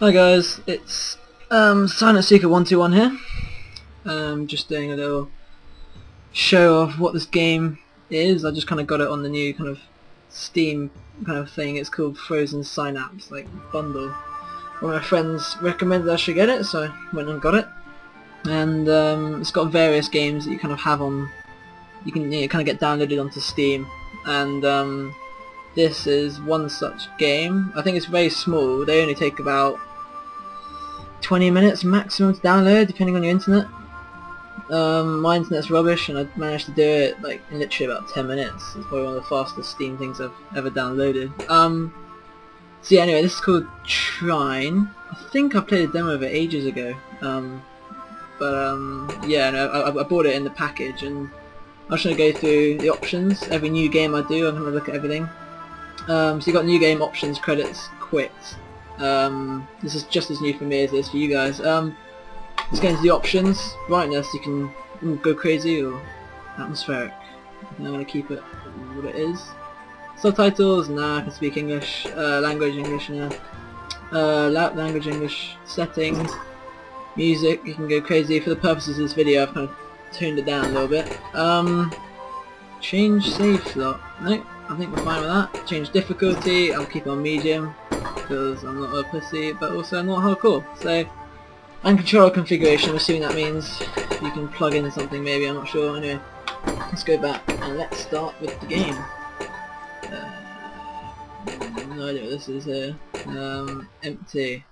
Hi guys, it's Silent Seeker 121 here. Just doing a little show of what this game is. I just kind of got it on the new kind of Steam kind of thing. It's called Frozen Synapse, like bundle. One of my friends recommended I should get it, so I went and got it. And it's got various games that you kind of have on. You can kind of get downloaded onto Steam, and this is one such game. I think it's very small. They only take about 20 minutes maximum to download, depending on your internet. My internet's rubbish, and I managed to do it like in literally about 10 minutes. It's probably one of the fastest Steam things I've ever downloaded. So yeah, anyway, this is called Trine. I think I played a demo of it ages ago. Yeah, no, I bought it in the package, and I'm just going to go through the options. Every new game I do, I'm going to look at everything. So you've got new game options, credits, quit. This is just as new for me as it is for you guys. Let's get into the options. Brightness, you can go crazy or atmospheric. I'm going to keep it what it is. Subtitles, nah, I can speak English. Language, English, nah. Language, English. Settings. Music, you can go crazy. For the purposes of this video, I've kind of toned it down a little bit. Change save slot. No, I think we're fine with that. Change difficulty, I'll keep it on medium because I'm not a pussy, but also I'm not hardcore. So, and controller configuration, I'm assuming that means you can plug in something maybe, I'm not sure. Anyway, let's go back and let's start with the game. No idea what this is here. Empty.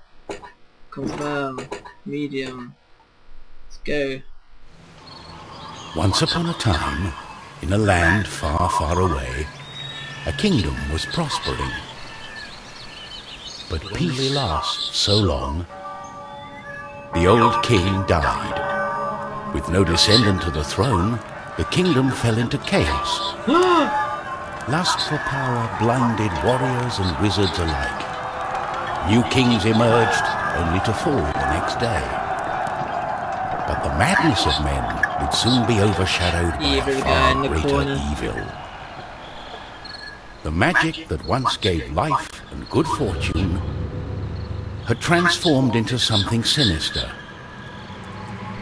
Confirm. Medium. Let's go. Once upon a time, in a land far, far away, a kingdom was prospering. But peace lasts so long. The old king died. With no descendant to the throne, the kingdom fell into chaos. Lust for power blinded warriors and wizards alike. New kings emerged, only to fall the next day. But the madness of men would soon be overshadowed by a far greater evil. The magic that once gave life and good fortune had transformed into something sinister.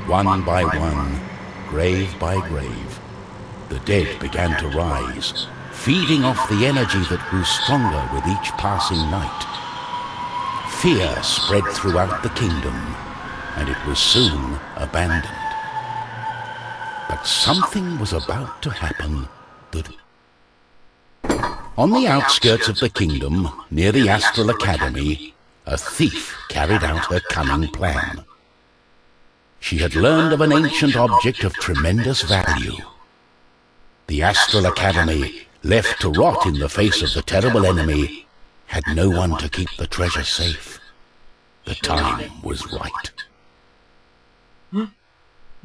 One by one, grave by grave, the dead began to rise, feeding off the energy that grew stronger with each passing night. Fear spread throughout the kingdom, and it was soon abandoned. But something was about to happen that... On the outskirts of the kingdom, near the Astral Academy, a thief carried out her cunning plan. She had learned of an ancient object of tremendous value. The Astral Academy, left to rot in the face of the terrible enemy, had no one to keep the treasure safe. The time was right. I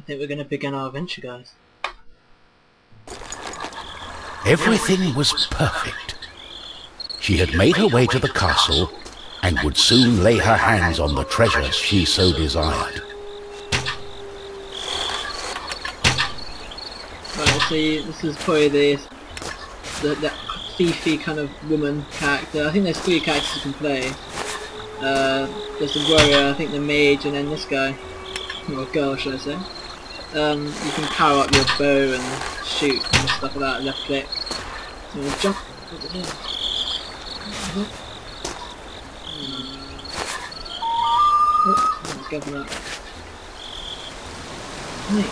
think we're going to begin our adventure, guys. Everything was perfect. She had made her way to the castle and would soon lay her hands on the treasure she so desired. Right, so this is probably that thiefy kind of woman character. I think there's 3 characters you can play. There's the warrior, I think the mage, and then this guy. Or girl, should I say. You can power up your bow and shoot and stuff like that, left click. So I'm gonna jump over here. Oh, let's go for that. Hey.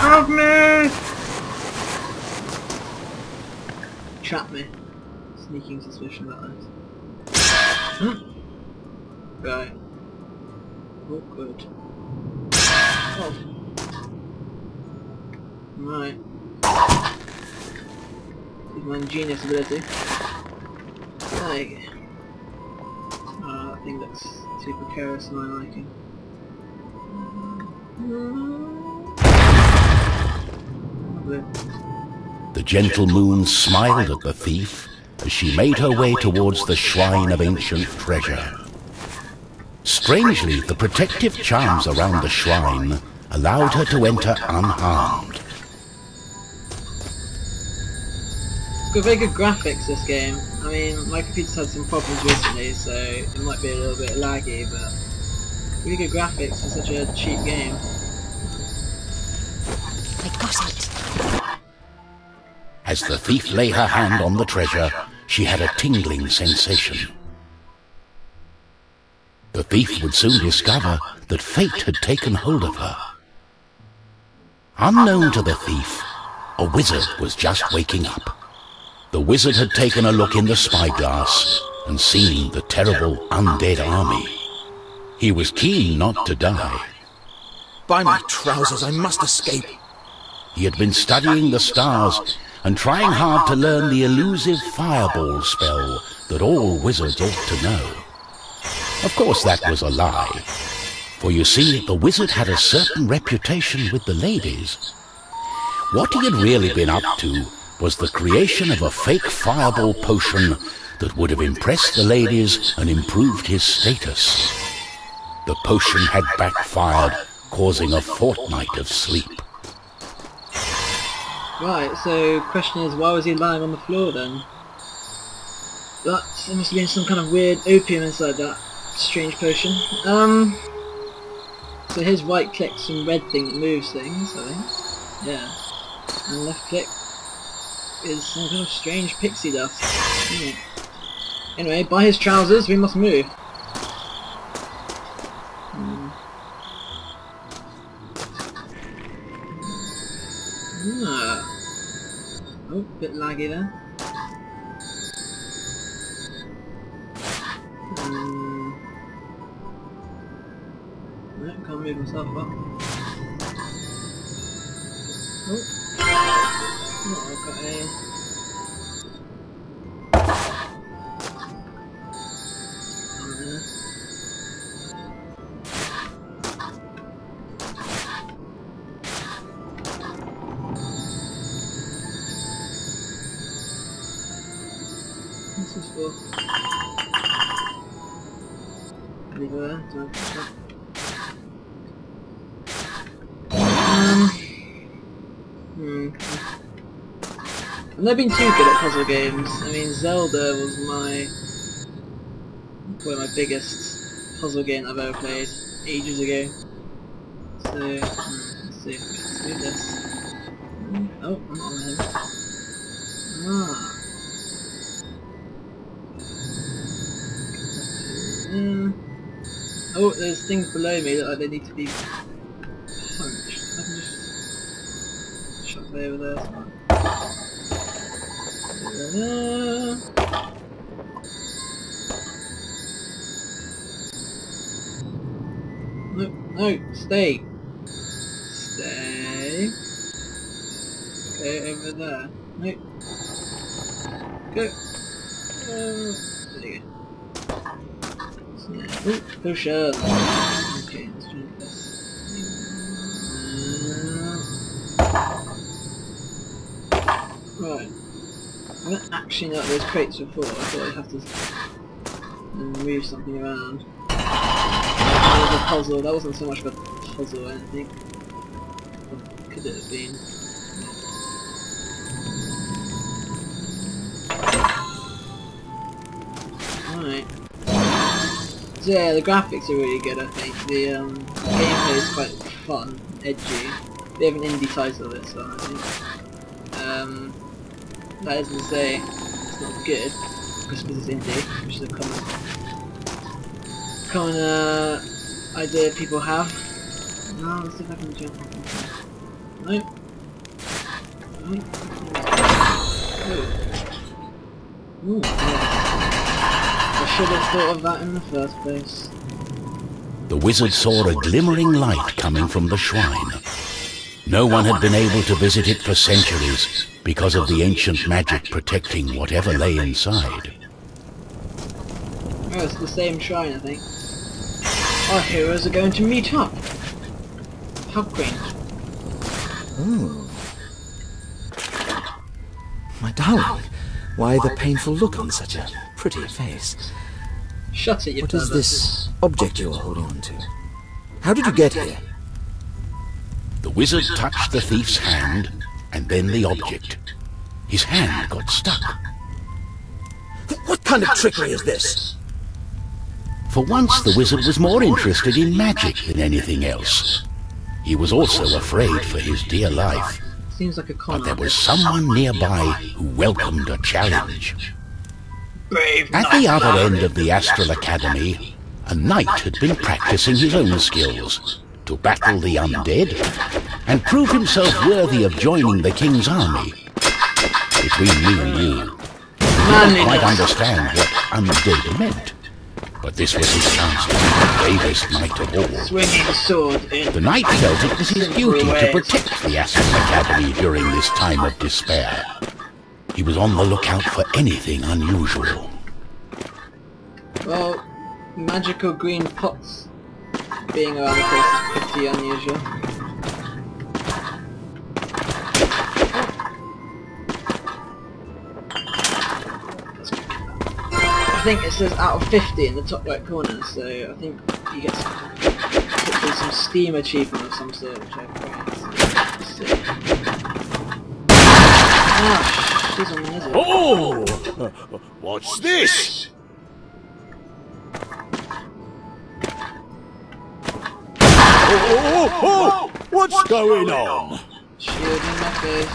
Help me! Trap me. Sneaking suspicion about that. Right. Awkward. Oh. Right. Use my ingenious ability. There you go. That thing looks too precarious for my liking. The gentle moon smiled at the thief as she made her way towards the shrine of ancient treasure. Strangely, the protective charms around the shrine allowed her to enter unharmed. got very good graphics, this game. I mean, my computer's had some problems recently, so it might be a little bit laggy, but really good graphics for such a cheap game. I got it. As the thief lay her hand on the treasure, she had a tingling sensation. The thief would soon discover that fate had taken hold of her. Unknown to the thief, a wizard was just waking up. The wizard had taken a look in the spyglass and seen the terrible undead army. He was keen not to die. By my trousers, I must escape. He had been studying the stars and trying hard to learn the elusive fireball spell that all wizards ought to know. Of course that was a lie, for you see, the wizard had a certain reputation with the ladies. What he had really been up to was the creation of a fake fireball potion that would have impressed the ladies and improved his status. The potion had backfired, causing a fortnight of sleep. Right, so question is, why was he lying on the floor then? There must have been some kind of weird opium inside that strange potion. So here's right click, some red thing that moves things, I think. Yeah. And left click is some kind of strange pixie dust. Anyway, by his trousers we must move. Oh, bit laggy there. No, can't move myself up. Oh, I've got a... This is for... Leave it there, don't push that. I've never been too good at puzzle games. I mean, Zelda was probably my biggest puzzle game I've ever played ages ago. So, let's see if we can do this. Oh, I'm not on him. Oh, there's things below me that like they need to be punched. I can just shove it over there. No, no, stay. Stay. Okay, over there. No. Go. There you go. Oh, potion. Okay, let's drink this. Right. I don't actually know what those crates were for. I thought I'd have to move something around. That was a puzzle. That wasn't so much of a puzzle, I think. What could it have been? Alright. So yeah, the graphics are really good, I think. The gameplay is quite fun, edgy. They have an indie title this one, I think. That isn't to say it's not good, because it's indie, which is a common idea people have. No, let's see if I can jump off. Nope. Nope. Ooh, yes. I should have thought of that in the first place. The wizard saw a glimmering light coming from the shrine. No one had been able to visit it for centuries because of the ancient magic protecting whatever lay inside. Oh, it's the same shrine, I think. Our heroes are going to meet up. How quaint. Oh. My darling, why the painful look on such a pretty face? Shut it, you What is this object you are holding on to? How did you get here? The wizard touched the thief's hand, and then the object. his hand got stuck. What kind of trickery is this? For once the wizard was more interested in magic than anything else. He was also afraid for his dear life. Seems like a con. But there was someone nearby who welcomed a challenge. Brave At the other end of the Astral Academy, a knight had been practicing his own skills to battle the undead and prove himself worthy of joining the king's army. Between me and you, I didn't quite understand what undead meant, but this was his chance to be the bravest knight of all. Swinging the sword in. The knight felt it was his duty to protect the Astral Academy during this time of despair. He was on the lookout for anything unusual. Well, magical green pots being around the place is pretty unusual. I think it says out of 50 in the top right corner, so I think you get some Steam achievement of some sort, which I quite see. Ah, she's on the lizard. Oh! What's this? Oh! What's going on? Shield in my face.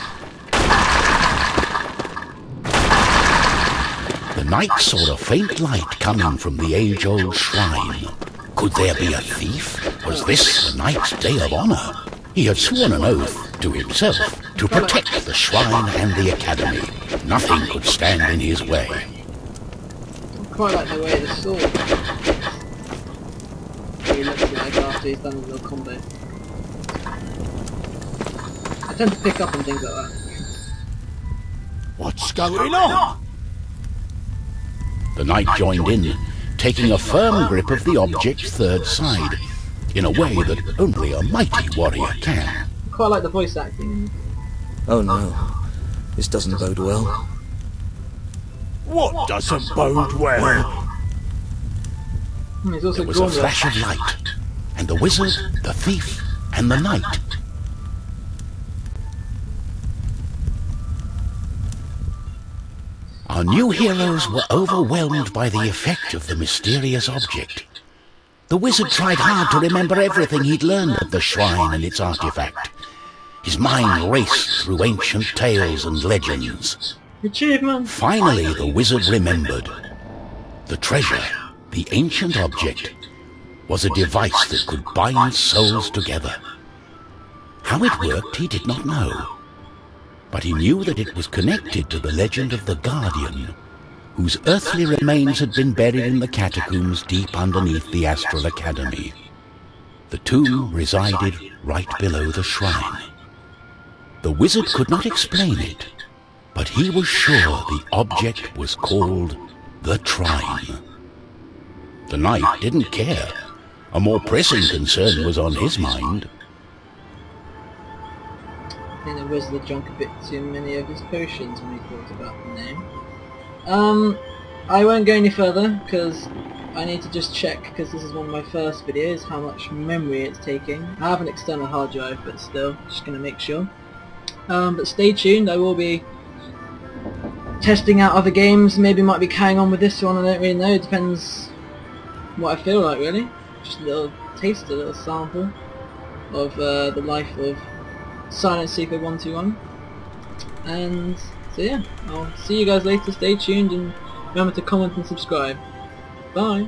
The knight saw a faint light coming from the age-old shrine. Could there be a thief? Was this the knight's day of honor? He had sworn an oath to himself to protect the shrine and the academy. Nothing could stand in his way. I quite like the way the sword he looks like after he's done his little combo. I tend to pick up on things like that. What's going on? The knight joined in, taking a firm grip of the object's third side, in a way that only a mighty warrior can. I quite like the voice acting. Oh no, this doesn't bode well. What doesn't bode well? He's also There was a drawn flash of light, and the wizard, the thief, and the knight. Our new heroes were overwhelmed by the effect of the mysterious object. The wizard tried hard to remember everything he'd learned of the shrine and its artifact. His mind raced through ancient tales and legends. achievement. Finally, the wizard remembered. The treasure, the ancient object, was a device that could bind souls together. How it worked, he did not know. But he knew that it was connected to the legend of the Guardian, whose earthly remains had been buried in the catacombs deep underneath the Astral Academy. The tomb resided right below the shrine. The wizard could not explain it, but he was sure the object was called the Trine. The knight didn't care. A more pressing concern was on his mind. I think the wizard had drunk a bit too many of his potions when he thought about the name. I won't go any further because I need to just check, because this is one of my first videos, how much memory it's taking. I have an external hard drive, but still, just going to make sure. But stay tuned, I will be testing out other games, maybe might be carrying on with this one, I don't really know, it depends what I feel like really. Just a little taste, a little sample of the life of Silent Seeker 121. And so yeah, I'll see you guys later, stay tuned and remember to comment and subscribe. Bye!